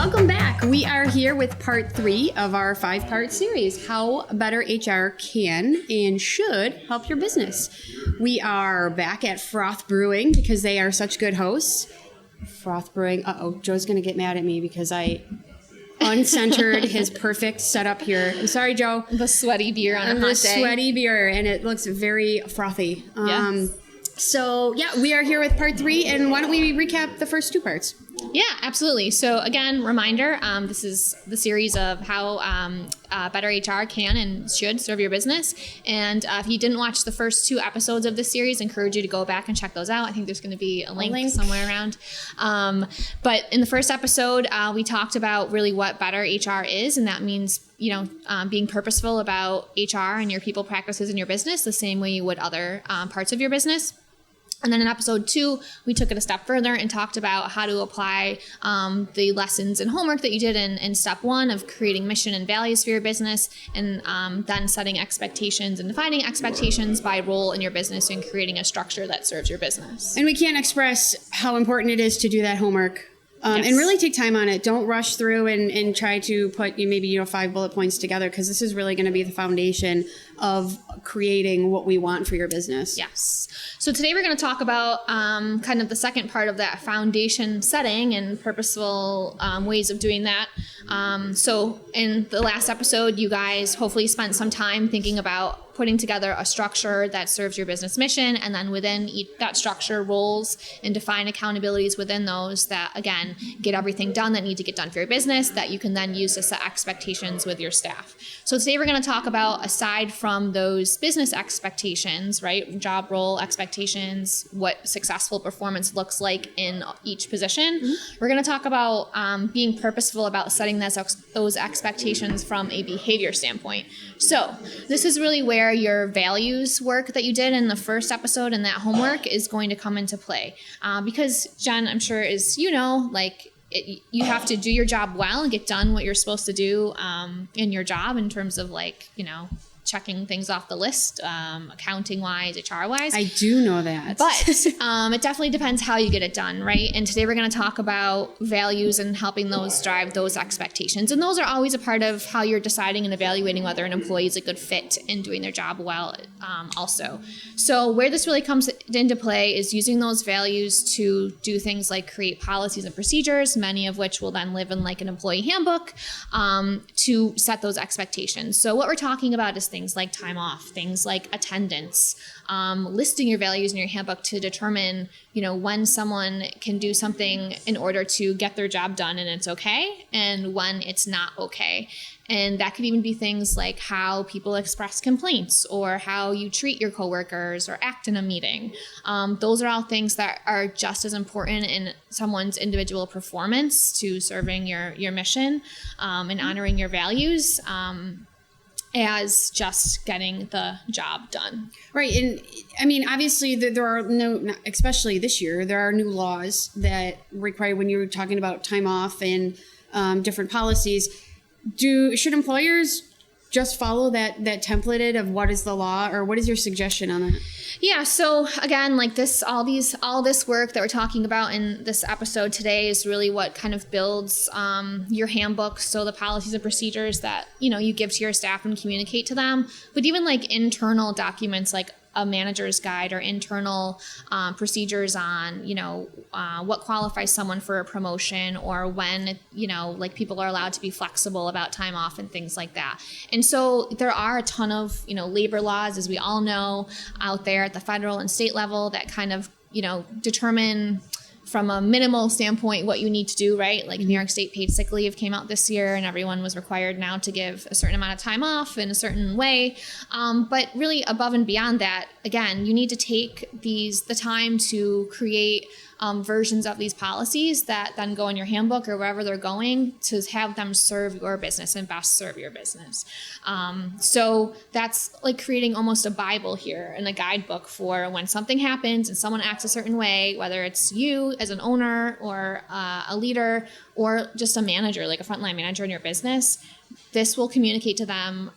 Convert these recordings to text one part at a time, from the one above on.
Welcome back. We are here with part 3 of our 5-part series, How Better HR Can and Should Help Your Business. We are back at Froth Brewing because they are such good hosts. Froth Brewing. Joe's going to get mad at me because I uncentered his perfect setup here. I'm sorry, Joe. The sweaty beer on a hot day. The sweaty beer, and it looks very frothy. Yes. So, we are here with part 3, and why don't we recap the first 2 parts? Yeah, absolutely. So again, reminder, this is the series of how better HR can and should serve your business. And if you didn't watch the first 2 episodes of this series, I encourage you to go back and check those out. I think there's going to be a link somewhere around. But in the first episode, we talked about really what better HR is, and that means being purposeful about HR and your people practices in your business the same way you would other parts of your business. And then in episode 2, we took it a step further and talked about how to apply the lessons and homework that you did in step 1 of creating mission and values for your business, and then setting expectations and defining expectations by role in your business and creating a structure that serves your business. And we can't express how important it is to do that homework. Yes. And really take time on it. Don't rush through and try to put maybe 5 bullet points together, because this is really going to be the foundation of creating what we want for your business. Yes. So today we're going to talk about kind of the second part of that foundation setting and purposeful ways of doing that. So in the last episode, you guys hopefully spent some time thinking about putting together a structure that serves your business mission, and then within that structure, roles and define accountabilities within those that, again, get everything done that need to get done for your business that you can then use to set expectations with your staff. So today we're going to talk about, aside from those business expectations, right, job role expectations, what successful performance looks like in each position, we're going to talk about being purposeful about setting those expectations from a behavior standpoint. So this is really where your values work that you did in the first episode and that homework is going to come into play. Because, Jen, I'm sure you have to do your job well and get done what you're supposed to do in your job in terms of checking things off the list, accounting-wise, HR-wise. I do know that. But it definitely depends how you get it done, right? And today we're going to talk about values and helping those drive those expectations. And those are always a part of how you're deciding and evaluating whether an employee is a good fit in doing their job well also. So where this really comes into play is using those values to do things like create policies and procedures, many of which will then live in an employee handbook, to set those expectations. So what we're talking about is things like time off, things like attendance, listing your values in your handbook to determine, when someone can do something in order to get their job done and it's okay, and when it's not okay. And that could even be things like how people express complaints or how you treat your coworkers or act in a meeting. Those are all things that are just as important in someone's individual performance to serving your mission and honoring your values, as just getting the job done. Right. And I mean, obviously there are especially this year, there are new laws that require, when you're talking about time off and different policies, should employers just follow that templated of what is the law, or what is your suggestion on that? Yeah, so again, all this work that we're talking about in this episode today is really what kind of builds your handbook. So the policies and procedures that you give to your staff and communicate to them, but even internal documents like a manager's guide or internal procedures on, what qualifies someone for a promotion, or when, people are allowed to be flexible about time off and things like that. And so there are a ton of, labor laws, as we all know, out there at the federal and state level that kind of, determine from a minimal standpoint what you need to do, right? Like New York State paid sick leave came out this year, and everyone was required now to give a certain amount of time off in a certain way. But really above and beyond that, again, you need to take the time to create versions of these policies that then go in your handbook or wherever they're going to have them serve your business and best serve your business. So that's creating almost a Bible here and a guidebook for when something happens and someone acts a certain way, whether it's you as an owner or a leader or just a manager, like a frontline manager in your business. This will communicate to them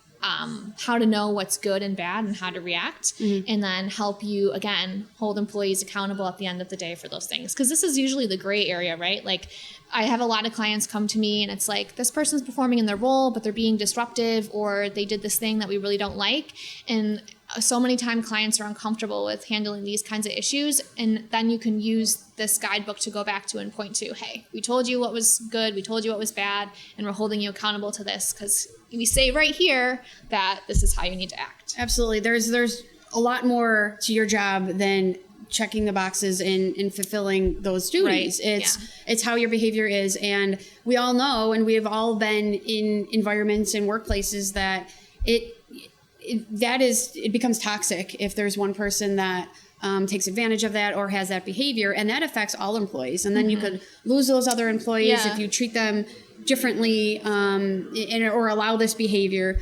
how to know what's good and bad and how to react, and then help you, again, hold employees accountable at the end of the day for those things. Because this is usually the gray area, right? Like, I have a lot of clients come to me and it's like, this person's performing in their role, but they're being disruptive, or they did this thing that we really don't like. And so many times clients are uncomfortable with handling these kinds of issues. And then you can use this guidebook to go back to and point to, hey, we told you what was good, we told you what was bad, and we're holding you accountable to this because we say right here that this is how you need to act. Absolutely. There's a lot more to your job than checking the boxes and fulfilling those duties. Right. It's how your behavior is. And we all know, and we have all been in environments and workplaces that it becomes toxic if there's one person that takes advantage of that or has that behavior, and that affects all employees. And then you could lose those other employees if you treat them differently or allow this behavior.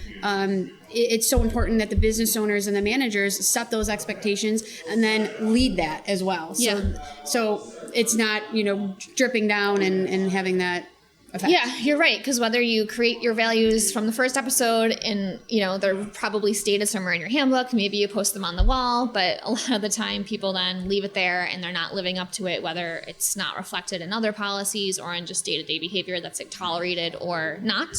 It's so important that the business owners and the managers set those expectations and then lead that as well. So it's not, dripping down and having that effect. Yeah, you're right. Because whether you create your values from the first episode and, they're probably stated somewhere in your handbook, maybe you post them on the wall, but a lot of the time people then leave it there and they're not living up to it, whether it's not reflected in other policies or in just day-to-day behavior that's tolerated or not.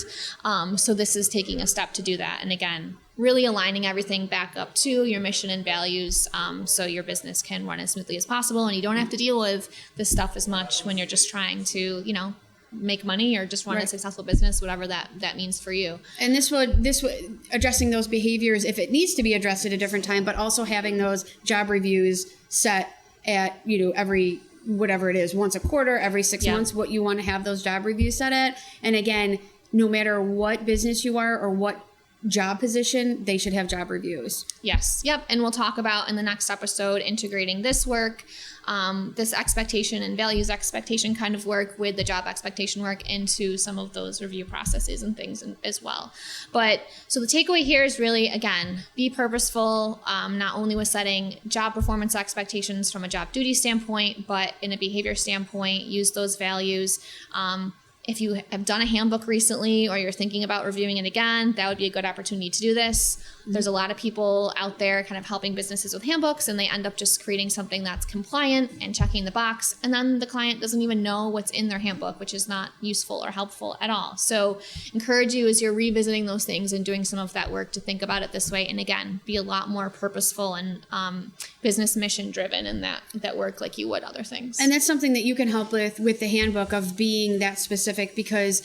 So this is taking a step to do that. And again, really aligning everything back up to your mission and values, so your business can run as smoothly as possible and you don't have to deal with this stuff as much when you're just trying to, make money or just run a successful business, whatever that means for you. And this would addressing those behaviors if it needs to be addressed at a different time, but also having those job reviews set at, every, whatever it is, once a quarter, every 6 months, what you want to have those job reviews set at. And again, no matter what business you are or what job position, they should have job reviews. Yes. Yep. And we'll talk about in the next episode, integrating this work, this expectation and values expectation kind of work with the job expectation work into some of those review processes and things as well. But so the takeaway here is really, again, be purposeful, not only with setting job performance expectations from a job duty standpoint, but in a behavior standpoint, use those values. If you have done a handbook recently or you're thinking about reviewing it again, that would be a good opportunity to do this. There's a lot of people out there kind of helping businesses with handbooks, and they end up just creating something that's compliant and checking the box. And then the client doesn't even know what's in their handbook, which is not useful or helpful at all. So encourage you as you're revisiting those things and doing some of that work to think about it this way. And again, be a lot more purposeful and business mission driven in that work like you would other things. And that's something that you can help with the handbook of being that specific, because,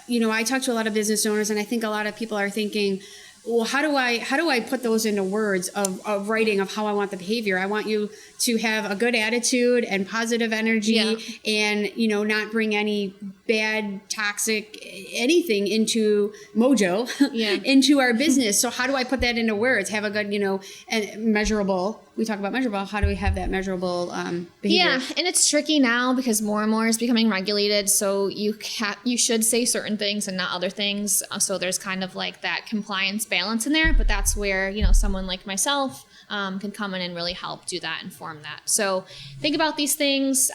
I talk to a lot of business owners and I think a lot of people are thinking, well, how do I put those into words of writing of how I want the behavior? I want you to have a good attitude and positive energy and, not bring any bad, toxic, anything into mojo into our business. So how do I put that into words? Have a good, and measurable. We talk about measurable. How do we have that measurable behavior? Yeah, and it's tricky now because more and more is becoming regulated. So you should say certain things and not other things. So there's kind of like that compliance balance in there. But that's where, someone like myself can come in and really help do that, inform that. So think about these things.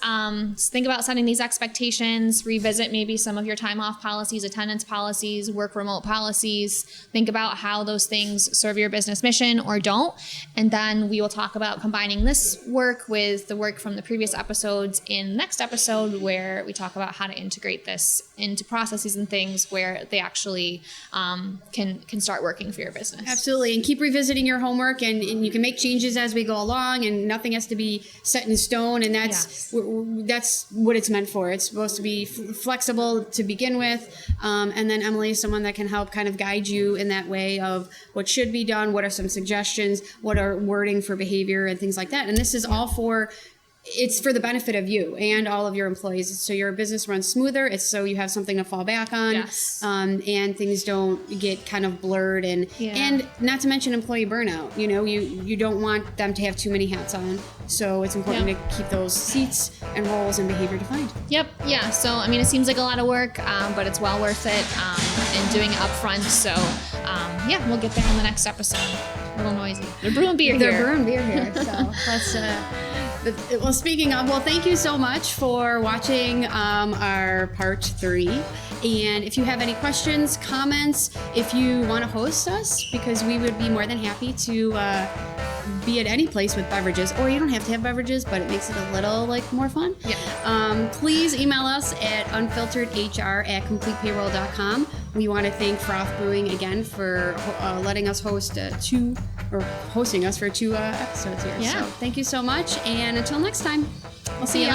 Think about setting these expectations. Revisit maybe some of your time off policies, attendance policies, work remote policies. Think about how those things serve your business mission or don't. And then we will talk about combining this work with the work from the previous episodes in the next episode, where we talk about how to integrate this into processes and things where they actually can start working for your business. Absolutely. And keep revisiting your homework, and you can make changes as we go along, and nothing has to be set in stone. And that's what it's meant for. It's supposed to be flexible to begin with. And then Emily is someone that can help kind of guide you in that way of what should be done, what are some suggestions, what are wording for behavior and things like that. And this is all it's for the benefit of you and all of your employees. So your business runs smoother. It's so you have something to fall back on. Yes. And things don't get kind of blurred and not to mention employee burnout. You don't want them to have too many hats on. So it's important to keep those seats and roles and behavior defined. Yep. Yeah. So, it seems like a lot of work, but it's well worth it, and doing it up front. So, we'll get there in the next episode. A little noisy. They're brewing beer here. So let's Well, speaking of, thank you so much for watching our part 3. And if you have any questions, comments, if you want to host us, because we would be more than happy to be at any place with beverages, or you don't have to have beverages, but it makes it a little more fun. Yeah. Please email us at unfilteredhr@completepayroll.com. We want to thank Froth Brewing again for letting us hosting us for 2 episodes here. Yeah. So thank you so much, and until next time, we'll see you.